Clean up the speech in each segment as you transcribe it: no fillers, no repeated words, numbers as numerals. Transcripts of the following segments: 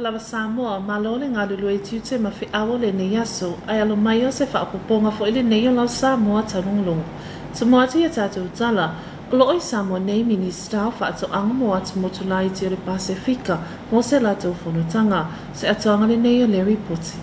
lava Samoa malole ngalulu e tiute ma fi awole ne yaso ai alo mai o se whaapoponga fo ile nei o lau Samoa Taulogologo. Tamoati e tātou tala, o loi Samoa nei minista whaato anga mo atu motulai te o le Pasifika mo se latou whanutanga se atoanga le nei o le ripoti.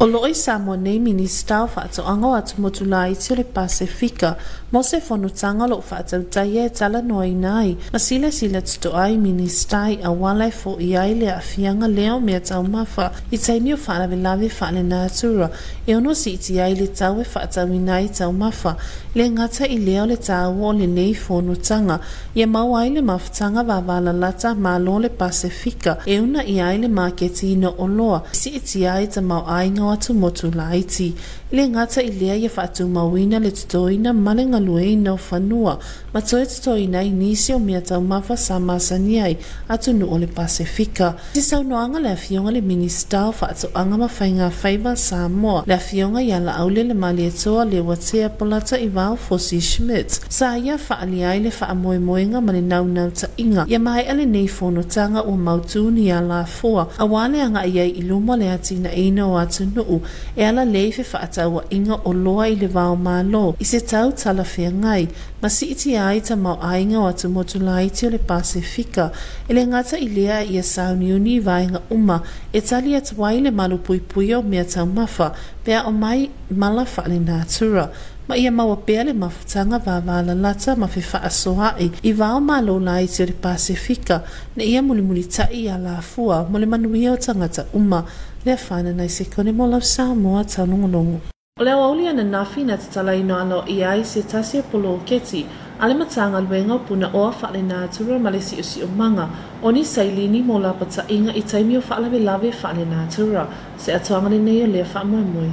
O loi Samoa nei minista whaato anga atu motulai te o le Pasifika mo se whanutanga lo whaatau tai e tala noi nai ma sila tuto ai ministai a walai fo i ai le a fianga leo mea tau mawha i taimio whaalawe lawe whaale nātura e ono si iti ai le tau e whaatau inai tau mawha le ngata i leo le tau o le nei whanutanga i mau ai le mawhatanga wawala lata ma lo le Pasifika e una i ai le maketi ino o loa si iti ai ta mau ai ngā atu motu laiti le ngata i lea i whaatu mawina le tutoina malenga lue no whanua ma toe tutoina i nisi o mea tau mawha sa masani ai atu nu o le Pasifika. Si sau noanga le afionga le minista o whaatu anga ma whainga whaiva Samoa le afionga i ala aule le mali etoa le watea polata i wao Fosi Schmidt sa ia whaali ai le wha moe moenga ma le nau ta inga ia mai ale nei whonotanga o mautuni a la foa a wale anga iai i luma le atina eino o atu nuu e ala leife whaatau wa inga o loa i le wao malo i se tau tala whea ngai ma si iti ai ta mau ainga o atu motulai te o le Pasifika e le ngata i lea i a sauniuni vaenga uma e tali atu wai le malu pui pui o mea tau mawha pea o mai mala whaale nātura ma ia maua pea le mawhatanga wawala lata ma fe whaasoai i wao malo lai te o le Pasifika na ia muli tai a la fua mo le manuia o tangata uma le whana nai se kone mo lau Samoa Taulogologo. O leo aulia na nafi na tatala ino ano i ai se tasia polo keti ale matanga luenga o puna oa whaale nātura ma le si o manga o ni sailini mo la pata inga i taimi o whaalawe lawe whaale nātura se atoanga le nei o lea whaamoe.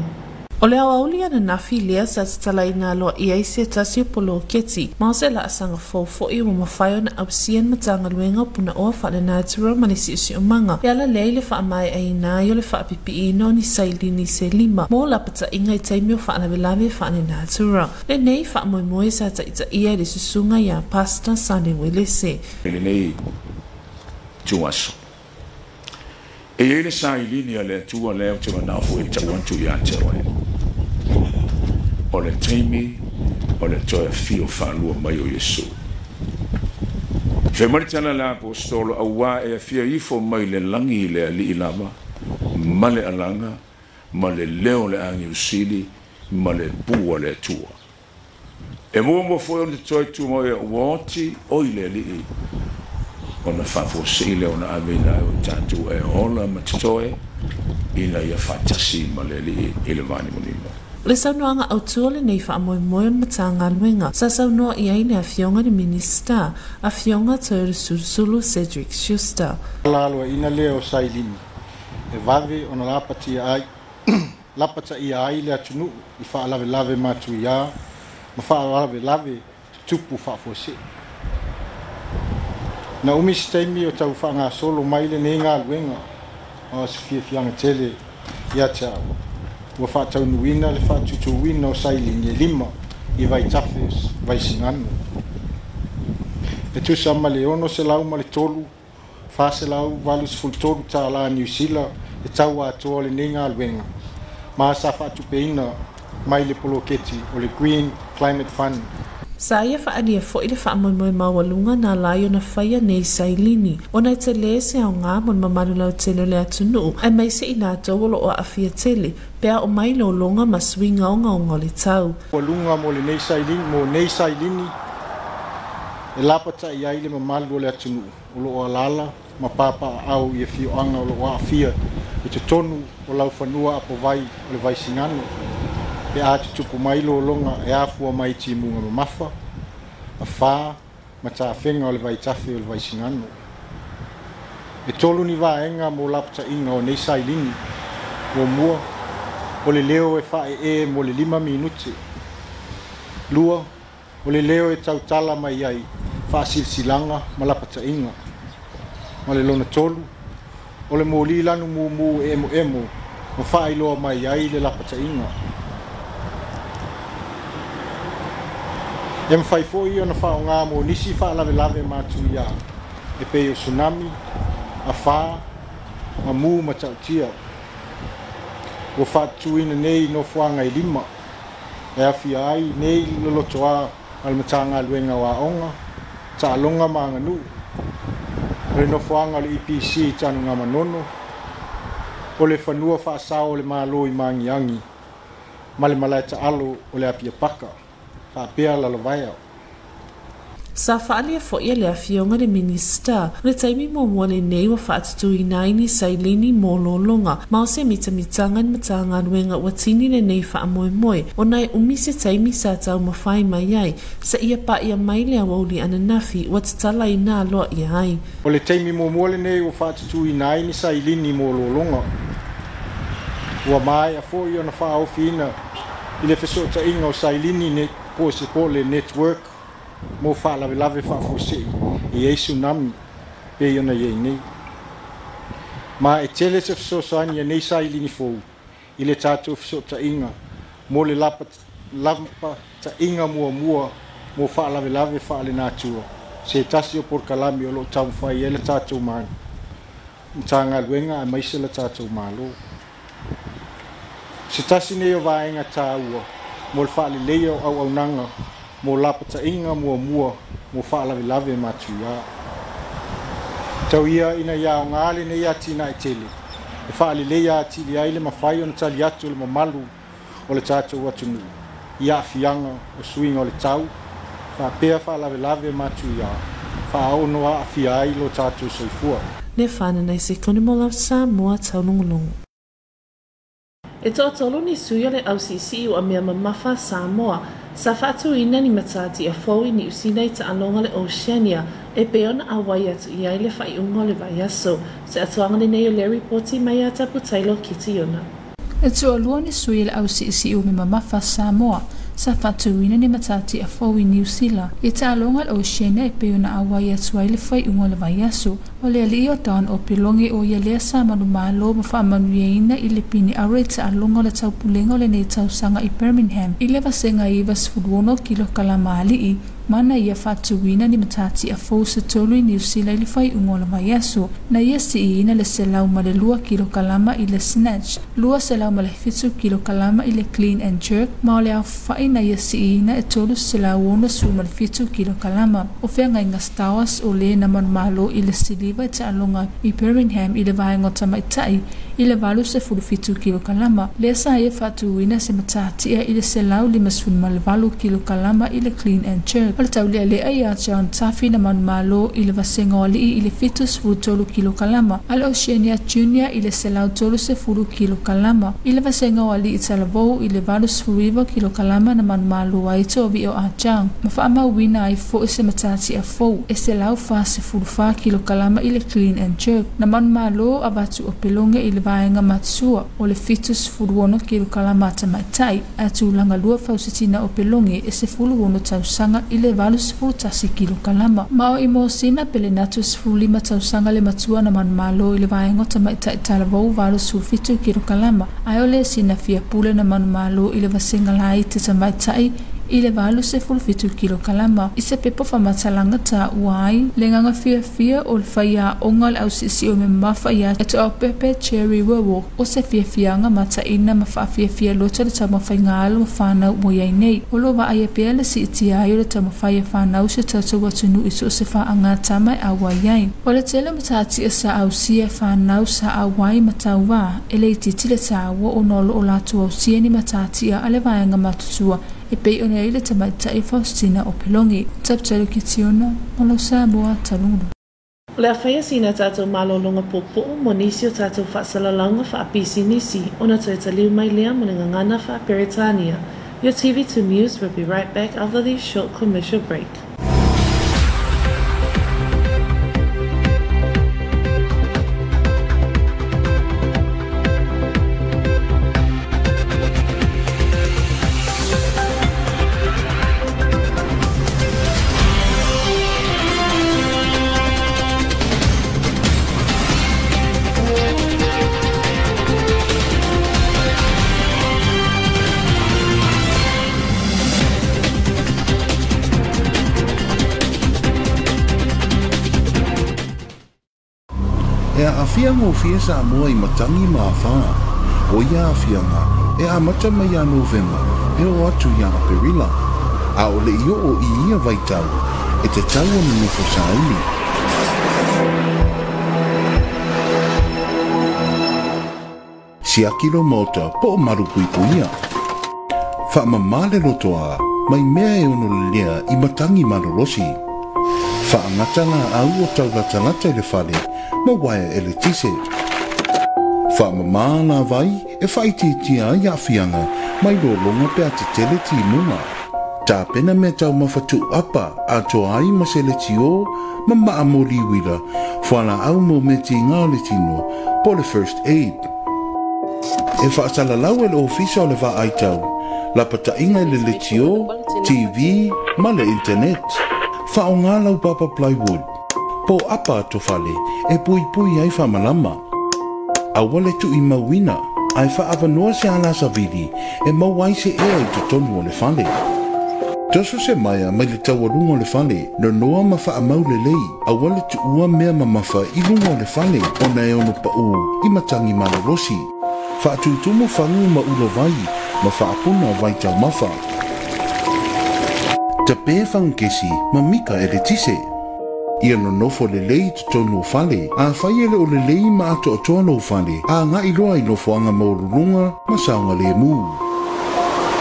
O leo aulia na nafi lea sa tatala ina aloa i ai se tasia polo keti ma o se la asanga fo i o mawhaio na ausian matanga luenga o puna oa whaale nātura ma le si o manga e ala lei le whaamai ai nā i o le whaapipi ino ni sailini se lima mo la pata inga i taimi o whaalawe lawe whaale nātura le nei whaamoe sa taita ia le susunga ia pasta sane welese le nei tuaso e ele sailini ale tua leo te mana fo i tawantu ia te oe o le taimi o le toe fio whanua mai o Yesu. Fe maritana la apostolo awa e fia ifo mai le langi le ali ilama, ma le alanga, ma le leo le angi usili, ma le bua le tua. E mo foi o le toe tu mo e woti o i le ali o na whafo sile o na amina o tatu e ola ma toe ina ia fatasi ma le ali ile mani monima. Le saunoanga autua le nei whaamoe moe matanga luenga. Sa saunoa i aine a fionga ni minista, a fionga te Sulu Cedric Schuster. Lalo ina leo sailini. E vave ona lapati ai, lapata i ai le atunu, i whaalawe lave matu ia, ma whaalawe lave tupu whaafose. Na umistaimi o tau whaanga solo mai le nei ngā luenga, o sifia fianga tele, ia tau. Ua whaatau nuina le whaatutu wina o sailini e lima i vai tafes, vai singano. E tu sama le ono se lau ma le tolu, wha se lau valus ful tolu ta la New Zealand e tau atoa le nenga luenga. Ma sa whaatupeina mai le poloketi o le Green Climate Fund. Sa ia whaadia fo i le whaamoemoe mawalunga na lai o na whaia nei sailini. O nei te le se au ngā mon mamalu lau tele le atunu, ai mai se i nā tawolo o awhia tele, pea o mai lo longa ma swinga o ngaonga le tau. Walunga mo le nei sailini, e lapata i ai le mamalu o le atunu, o lo o alala, ma papa au i e fio anga o lo o awhia, i te tonu o lau whanua apo vai o le vai singano. E ati tupu mai lo longa e afua mai ti munga mamafa, a wha, ma ta whenga o le vai tafe o le vai singano. E tolu ni vaenga mo lapta inga o nei sailini, o mua, o le leo e whae e mo le 5 minuti. Lua, o le leo e tautala mai ai, wha silsilanga ma lapta inga. Ma le lona tolu, o le mo li lanu mu emo, ma wha iloa mai ai le lapta inga. E mwhai fōi o na whao ngā mo nisi whaalawe lawe mātu ia. E pei o tsunami, a wha, Mamu matautia. O whaatuina nei no whanga I lima. E awhi ai nei lolotoa almatanga luenga wa onga. Ta alonga maanga nu. Reno whanga le EPC tanu ngā manono. O le whanua whaasao o le mālo I mangiangi. Male malai ta alo o le apia paka. Whaapea lalavaya. Sa whaalia fo ia le awhionga le minister, le taimi mo le nei wa whaatutui naini sailini mo lolonga, mao se mitamitangan matanga nuenga watini le nei wha moe, o nai umise taimi sa tau mawhai mai ai, sa ia pa ia mai le awauli ananafi, watatala I nā loa ia ai. O le taimi mo le nei wa whaatutui naini sailini mo lolonga, ua mai a fo I ona whaofina, I le fesota inga o sailini ne po se po le network, mo fa la fa fosi I e tsunami pe yona ye nei ma e tele se so sani nei sai lini fo I le tatu so ta inga mo le lampa ta inga mua mo fa la fa le natua se tasio por calambio lo tau fa I le tatu man tanga luenga mai se le tatu malo se tasi ne va inga taua mo fa le leo au nanga mo lapata inga mua mo wha lave matuia. Tau ia ina ia o ngāle ne ia tina I tele. E wha leia tili aile ma whai o na tali atu le mamalu o le tātou atunu. Ia fianga o suinga o le tau. Wha pēa wha lave matuia. Wha ono a fia ai lo tātou soifua. Ne whana nei se konimola Samoa Taulogologo. E tō tolo ni suia le au sisi o a mea mamafa Samoa, sa whatu ina ni matati a fōi ni usinei ta anonga le Oceania, e peona a wai atu I ai le whai ungo le vai aso, se atuanga le nei o le reporti mai a tapu tailo kiti ona. E tō alua ni suia le au sisi o me mamafa Samoa, sa whatu ina ni matati a fōi ni usila, e ta alonga le Oceania e peona a wai atu ai le whai ungo le vai aso, o le ali o taon o pilongi o ia lea sa manu malo ma wha manuieina I le pini aure ta alonga le tau pulenga o le nei tau sanga I Birmingham, I le vasenga I vasfuduono kilo kalamali I, mana ia whatuina ni matati a fōu se tolu I New Zealand I whai ungo le vai aso, na ia si ina le selau ma le 2 kilo kalama I le snatch, 2 selau ma le 7 kilo kalama I le clean and jerk, ma o le au whai na ia si ina e tolu selau ona su ma le 7 kilo kalama, o whea ngai ngastawas o le na manu malo I le siliva ta alonga I Birmingham I le vaenga tamaitai, I le valu se 7 kilo kalama, le sa ia whatuina se matati I le selau 5 ma le 2 kilo kalama I le clean and jerk, o le tau lea lea ia John Taffy na manu malo I le vasenga o lii I le 7 kilo kalama, ale Oceania Junior I le selau 3 kilo kalama, I le vasenga o lii talavou I le valu 7 kilo kalama na manu malo ai to vi o a jang, ma wha ama wina ai fo se matati a fo, e selau fa se 4 kilo kalama I le clean and jerk, na manu malo a watu o pelonge I le vaenga matsua, o le 7 kilo kalama tamaitai, a tūlanga lua fausitina o pelonge e se 10 tausanga I le valu 10 kilo kalama. Mao I mo sina pele natu 5 tausanga le matua na manu malo I le vaenga tamaitai talavou valu 7 kilo kalama, ai o le sina fia pule na manu malo I le vasenga lai te tamaitai I le valu se 7 kilo kalama, I se pepo whamatalanga ta uai, le nganga fia o le whaia onga le au sisi o me mawha ia e to au pepe cherry wawo, o se fianga mata ina ma wha fia lota le tamo whai ngalo ma whanau mo iai nei, o lo wa aia pia le si iti ai o le tamo whai whanau se tatu watunu iso se wha anga tamai awa iai. O le tele matati e sa au sia whanau sa awai matau wa, e le ititi le tawa o nolo o latu au sia ni matati a ale vaenga matutua, e pei ona ile tamaitai Faustina o pelongi, taptalo kitiona, malo Samoa Taulogologo. Le awhaia sina tātou malolonga popo, mo nisi o tātou whaasalalaunga whaapisi nisi, ona toi taliu mai lea mo le ngangana whaaperitania. Your TV2 News will be right back after this short commercial break. fiango fia Samoa I matangi mawha. O ia fianga, e a mata mai a November, e o atu ia Perila. A o le io o ia vai tau, e te tau o nufo saini. Si akilo mota, po maru puipuia. Fa mamale lotoa, mai mea e ono lea I matangi manolosi. Fa angatanga au o tau latalata le fale, ma waia ele tise. Fa mamana vai, e fai titia ia fianga, mai lo longa pe ate tele ti munga. Ta pena me tau mawhatu apa, a to ai ma se le tio, ma maa mori wira, whana au mo me ti ngā le tino, po le first aid. E wha asala lau e le ofisa o le wha ai tau, la pata inga le le tio, TV, ma le internet. Wha o ngā lau papa plywood, po apa to fale, e pui pui ai wha malama. Awale tu I mawina, ai wha awanoa se ala savili, e mawai se ea I totonu o le fale. Toso se maia mai le tawarunga o le fale, no noa ma wha amau le lei, awale tu ua mea mamafa I lunga o le fale, o na e ono pa u, I matangi malorosi. Wha atutumu whangu ma ulo vai, ma wha apuna vai tau mafa. Ta pē whangkesi, ma mika e le tise. Ia no nofo le lei tonu o fale, a whai ele o le lei ma ato o tono o fale, a ngā iloa I nofo anga maururunga, ma saunga le mu.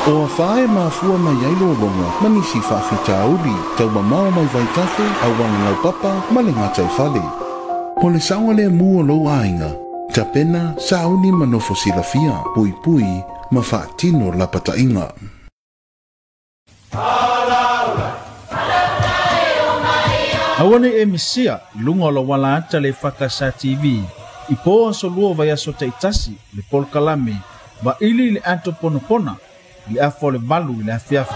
O a whae ma fua mai ailo o longa, ma nisi whawhita auri, tau mamao mai vai tafe, a wanga lau papa, ma le ngatai fale. Po le saunga le mu o lo ainga, ta pena sauni ma nofo silafia, pui pui, ma whaatino la pata inga. Awane e misia, lunga la wala ata le EFKS TV. I po so lua vai aso te itasi, le pol kalame, ba ili le anto ponopona, li afo le balu le afiafa.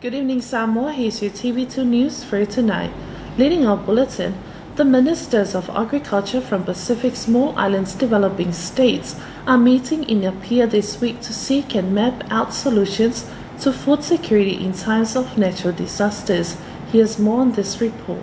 Good evening, Samoa. Here's your TV2 news for tonight. Leading our bulletin, the ministers of agriculture from Pacific Small Islands developing states are meeting in Apia this week to seek and map out solutions to food security in times of natural disasters. Here's more on this report.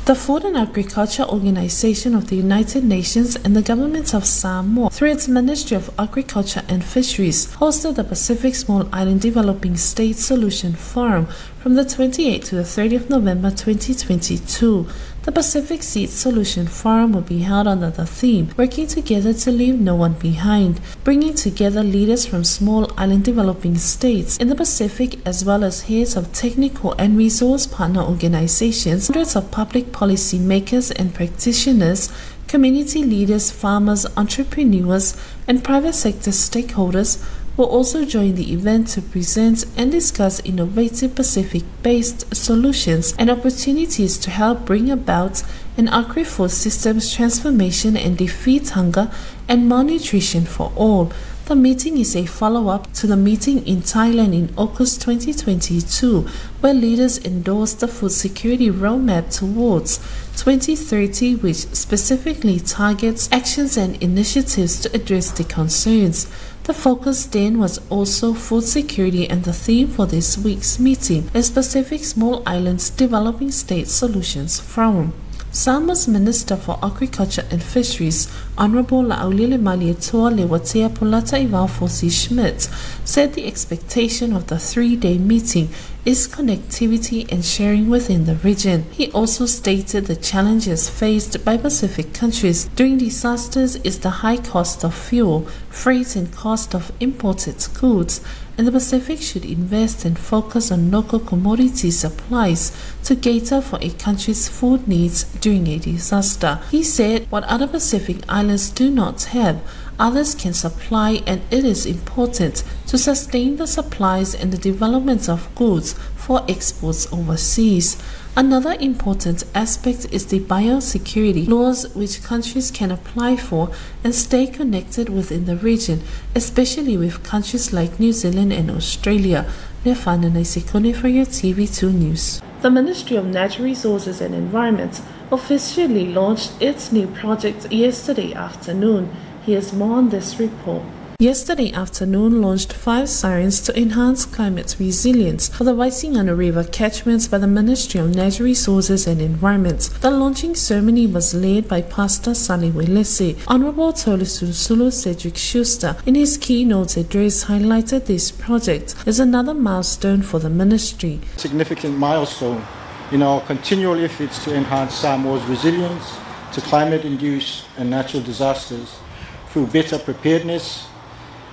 The Food and Agriculture Organization of the United Nations and the Government of Samoa, through its Ministry of Agriculture and Fisheries, hosted the Pacific Small Island Developing States Solution Forum from the 28th to the 30th of November 2022. The Pacific Seed Solution Forum will be held under the theme, Working Together to Leave No One Behind, bringing together leaders from small island developing states in the Pacific as well as heads of technical and resource partner organizations, hundreds of public policy makers and practitioners, community leaders, farmers, entrepreneurs, and private sector stakeholders will also join the event to present and discuss innovative Pacific-based solutions and opportunities to help bring about an agri-food systems transformation and defeat hunger and malnutrition for all. The meeting is a follow-up to the meeting in Thailand in August 2022, where leaders endorsed the food security roadmap towards 2030, which specifically targets actions and initiatives to address the concerns. The focus then was also food security, and the theme for this week's meeting is Pacific Small Islands Developing State Solutions Forum. Samoa's Minister for Agriculture and Fisheries, Honorable Laulile Malietoa Lewatea Polata Ivalfosi Schmidt, said the expectation of the 3-day meeting is connectivity and sharing within the region. He also stated the challenges faced by Pacific countries during disasters is the high cost of fuel, freight and cost of imported goods, and the Pacific should invest and focus on local commodity supplies to cater for a country's food needs during a disaster. He said what other Pacific islands do not have, others can supply, and it is important to sustain the supplies and the development of goods for exports overseas. Another important aspect is the biosecurity laws which countries can apply for and stay connected within the region, especially with countries like New Zealand and Australia. Lefana Naisekone for your TV2 News. The Ministry of Natural Resources and Environment officially launched its new project yesterday afternoon. Here's more on this report. Yesterday afternoon launched 5 sirens to enhance climate resilience for the Waisingano River catchments by the Ministry of Natural Resources and Environment. The launching ceremony was led by Pastor Sally Welese. Honorable Taulogologo Cedric Schuster, in his keynote address, highlighted this project as another milestone for the ministry. Significant milestone in our continual efforts to enhance Samoa's resilience to climate-induced and natural disasters through better preparedness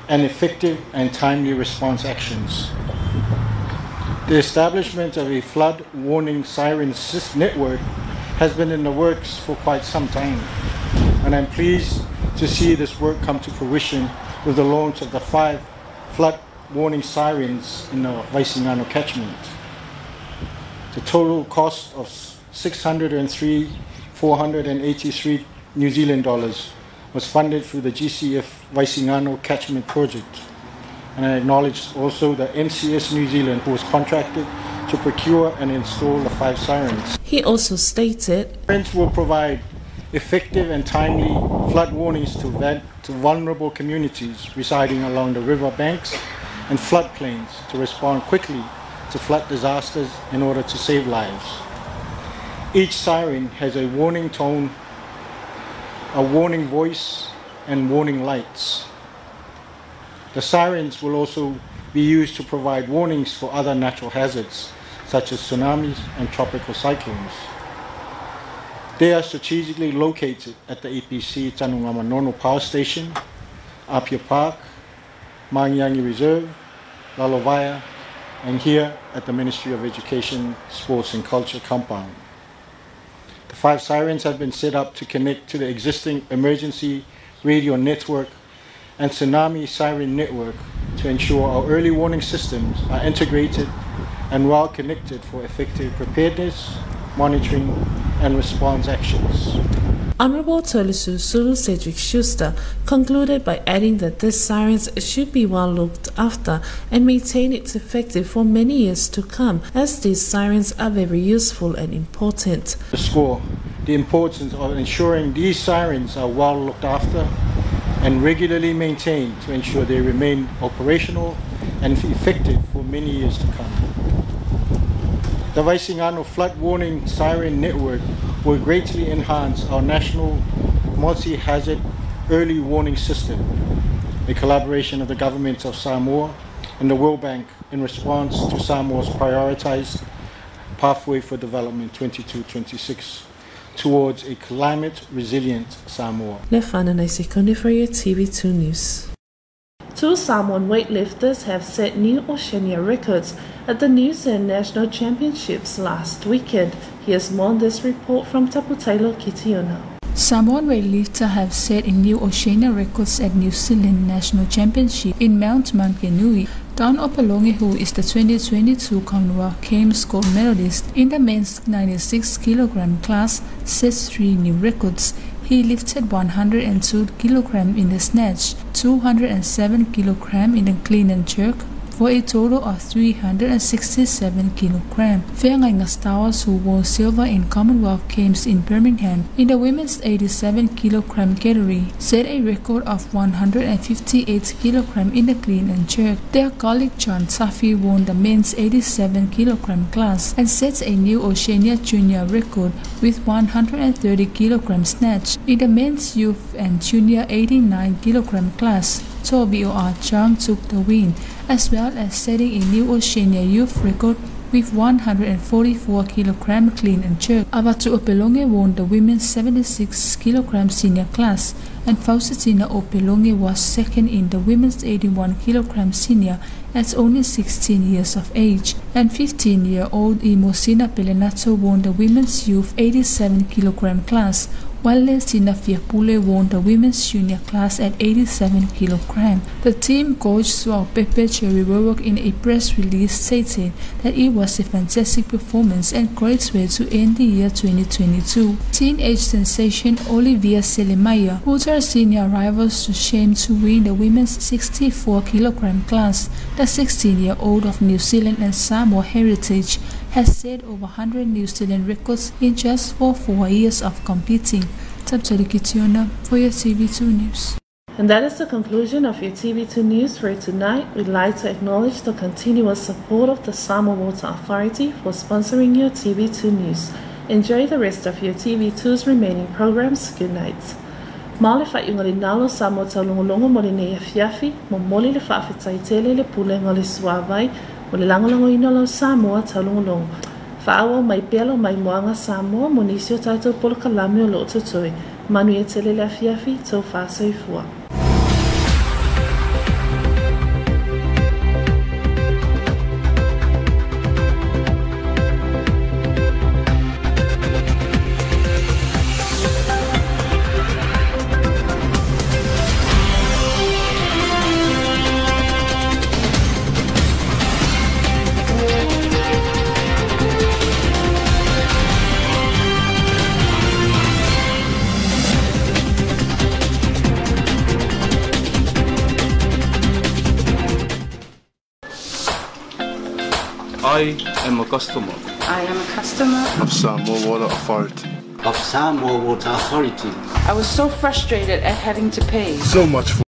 and effective and timely response actions. The establishment of a flood warning siren network has been in the works for quite some time, and I'm pleased to see this work come to fruition with the launch of the 5 flood warning sirens in the Waisingano catchment. The total cost of $603,483 New Zealand dollars was funded through the GCF Waisingano Catchment Project. And I acknowledge also the MCS New Zealand, who was contracted to procure and install the 5 sirens. He also stated, Sirens will provide effective and timely flood warnings to vulnerable communities residing along the river banks and floodplains to respond quickly to flood disasters in order to save lives. Each siren has a warning tone, a warning voice, and warning lights. The sirens will also be used to provide warnings for other natural hazards, such as tsunamis and tropical cyclones. They are strategically located at the EPC Tanungamanono Power Station, Apia Park, Mangiangi Reserve, Lalovaya, and here at the Ministry of Education, Sports and Culture compound. The 5 sirens have been set up to connect to the existing emergency radio network and tsunami siren network to ensure our early warning systems are integrated and well connected for effective preparedness, monitoring, and response actions. Honorable Taulogologo Cedric Schuster concluded by adding that these sirens should be well looked after and maintain its effective for many years to come, as these sirens are very useful and important. Underscore the importance of ensuring these sirens are well looked after and regularly maintained to ensure they remain operational and effective for many years to come. The Waisingano Flood Warning Siren Network will greatly enhance our national multi-hazard early warning system, a collaboration of the government of Samoa and the World Bank in response to Samoa's prioritized Pathway for Development 22-26. towards a climate-resilient Samoa. Lefana Naisekone for your TV2 News. 2 Samoan weightlifters have set new Oceania records at the New Zealand National Championships last weekend. Here's more on this report from Taulogologo. Samoan weightlifters have set a new Oceania records at New Zealand National Championship in Mount Mankenui. Don Opelongi, who is the 2022 Commonwealth Games gold medalist in the men's 96 kilogram class, sets 3 new records. He lifted 102 kilogram in the snatch, 207 kilogram in the clean and jerk, for a total of 367 kilogram. Feangai Ngastawas, who won silver in Commonwealth Games in Birmingham in the women's 87 kilogram category, set a record of 158 kilogram in the clean and jerk. Their colleague John Taffy won the men's 87 kilogram class and sets a new Oceania junior record with 130 kilogram snatch in the men's youth and junior 89 kilogram class. Toby O.R. Chang took the win, as well as setting a new Oceania youth record with 144 kilogram clean and jerk. Avatu Opelongi won the women's 76 kilogram senior class, and Faustina Opelongi was second in the women's 81 kilogram senior at only 16 years of age. And 15-year-old Imosina Pelenato won the women's youth 87 kilogram class, while Lesina Fiapule won the women's junior class at 87 kilogram. The team coach Suao Pepe Cherry-Warwick in a press release stated that it was a fantastic performance and great way to end the year 2022. Teenage sensation Olivia Selemaya put her senior rivals to shame to win the women's 64 kilogram class. The 16-year-old of New Zealand and Samoa heritage has set over 100 New Zealand records in just 4 years of competing. Taulogologo for your TV2 News. And that is the conclusion of your TV2 News for tonight. We'd like to acknowledge the continuous support of the Samoa Water Authority for sponsoring your TV2 News. Enjoy the rest of your TV2's remaining programs. Good night. Male fa inga le nalo Samoa Taulogologo mo le nei afiafi, mo moli le whaafetaitele le pule ngale suavai, mo le langolongo ino lau Samoa Taulogologo. Whaawa mai pelo mai moanga Samoa mo nisi o tātou polo kalame o lo tutoi. Manu e tele le afiafi tau whaasoifua. I am a customer. I am a customer of Samoa Water Authority. Of Samoa Water Authority. I was so frustrated at having to pay so much for